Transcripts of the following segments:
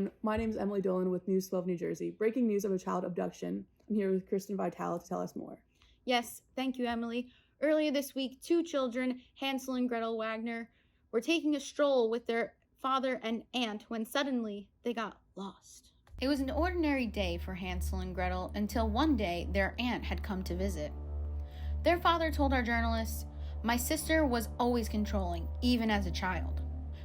everyone. My name is Emily Dolan with News 12 New Jersey. Breaking news of a child abduction. I'm here with Kristen Vitale to tell us more. Yes, thank you, Emily. Earlier this week, 2 children, Hansel and Gretel Wagner, were taking a stroll with their father and aunt when suddenly they got lost. It was an ordinary day for Hansel and Gretel until one day their aunt had come to visit. Their father told our journalist, "My sister was always controlling, even as a child.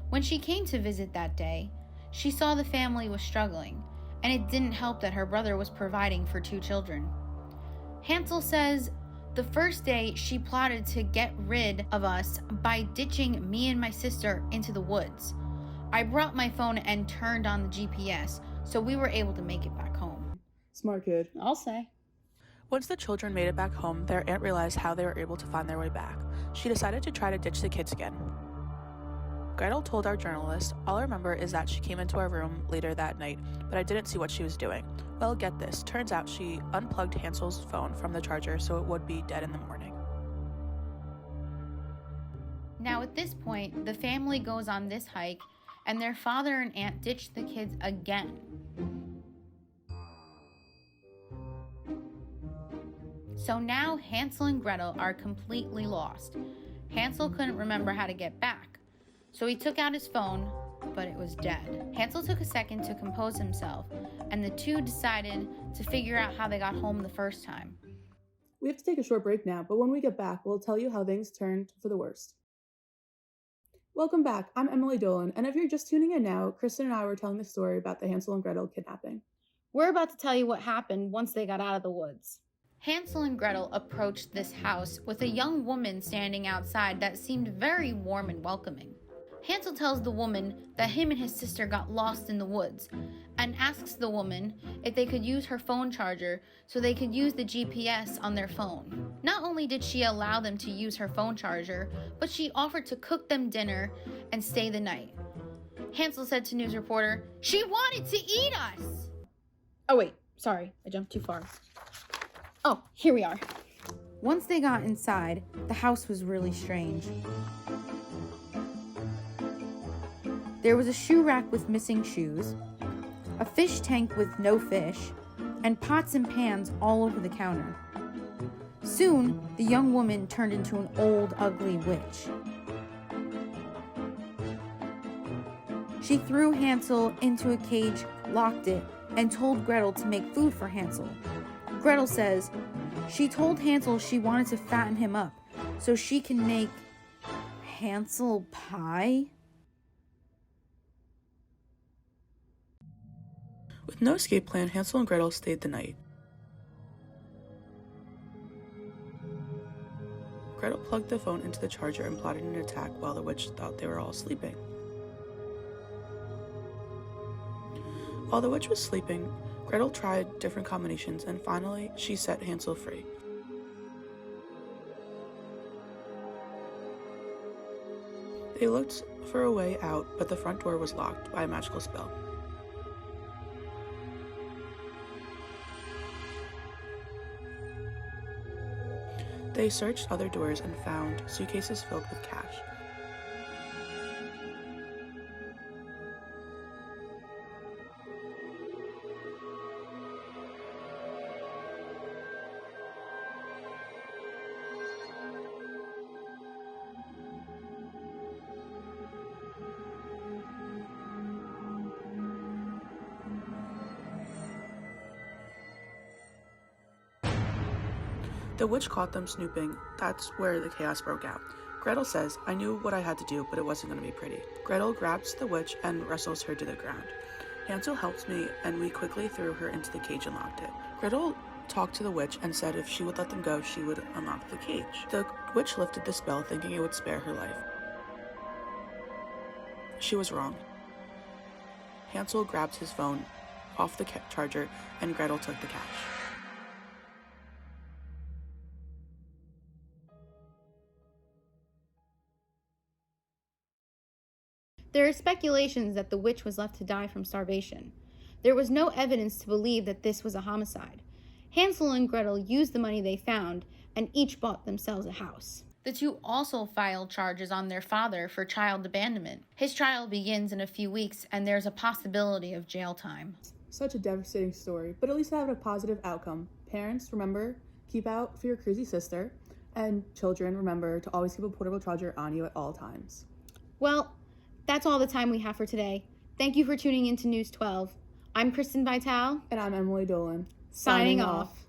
When she came to visit that day, she saw the family was struggling, and it didn't help that her brother was providing for 2 children. Hansel says, the first day she plotted to get rid of us by ditching me and my sister into the woods. I brought my phone and turned on the GPS, so we were able to make it back home." Smart kid. I'll say. Once the children made it back home, their aunt realized how they were able to find their way back. She decided to try to ditch the kids again. Gretel told our journalist, "All I remember is that she came into our room later that night, but I didn't see what she was doing. Well, get this, turns out she unplugged Hansel's phone from the charger so it would be dead in the morning." Now at this point, the family goes on this hike, and their father and aunt ditch the kids again. So now Hansel and Gretel are completely lost. Hansel couldn't remember how to get back, so he took out his phone, but it was dead. Hansel took a second to compose himself, and the two decided to figure out how they got home the first time. We have to take a short break now, but when we get back, we'll tell you how things turned for the worst. Welcome back. I'm Emily Dolan, and if you're just tuning in now, Kristen and I were telling the story about the Hansel and Gretel kidnapping. We're about to tell you what happened once they got out of the woods. Hansel and Gretel approached this house with a young woman standing outside that seemed very warm and welcoming. Hansel tells the woman that him and his sister got lost in the woods and asks the woman if they could use her phone charger so they could use the GPS on their phone. Not only did she allow them to use her phone charger, but she offered to cook them dinner and stay the night. Hansel said to news reporter, "She wanted to eat us!" Oh wait, sorry, I jumped too far. Oh, here we are. Once they got inside, the house was really strange. There was a shoe rack with missing shoes, a fish tank with no fish, and pots and pans all over the counter. Soon, the young woman turned into an old, ugly witch. She threw Hansel into a cage, locked it, and told Gretel to make food for Hansel. Gretel says she told Hansel she wanted to fatten him up so she can make Hansel pie. With no escape plan, Hansel and Gretel stayed the night. Gretel plugged the phone into the charger and plotted an attack while the witch thought they were all sleeping. While the witch was sleeping, Gretel tried different combinations, and finally, she set Hansel free. They looked for a way out, but the front door was locked by a magical spell. They searched other doors and found suitcases filled with cash. The witch caught them snooping. That's where the chaos broke out. Gretel says, "I knew what I had to do, but it wasn't going to be pretty." Gretel grabs the witch and wrestles her to the ground. Hansel helps me, and we quickly threw her into the cage and locked it. Gretel talked to the witch and said if she would let them go, she would unlock the cage. The witch lifted the spell, thinking it would spare her life. She was wrong. Hansel grabbed his phone off the charger, and Gretel took the cash. There are speculations that the witch was left to die from starvation. There was no evidence to believe that this was a homicide. Hansel and Gretel used the money they found and each bought themselves a house. The two also filed charges on their father for child abandonment. His trial begins in a few weeks, and there's a possibility of jail time. Such a devastating story, but at least have a positive outcome. Parents, remember, keep out for your crazy sister. And children, remember to always keep a portable charger on you at all times. Well, that's all the time we have for today. Thank you for tuning in to News 12. I'm Kristen Vital. And I'm Emily Dolan. Signing off.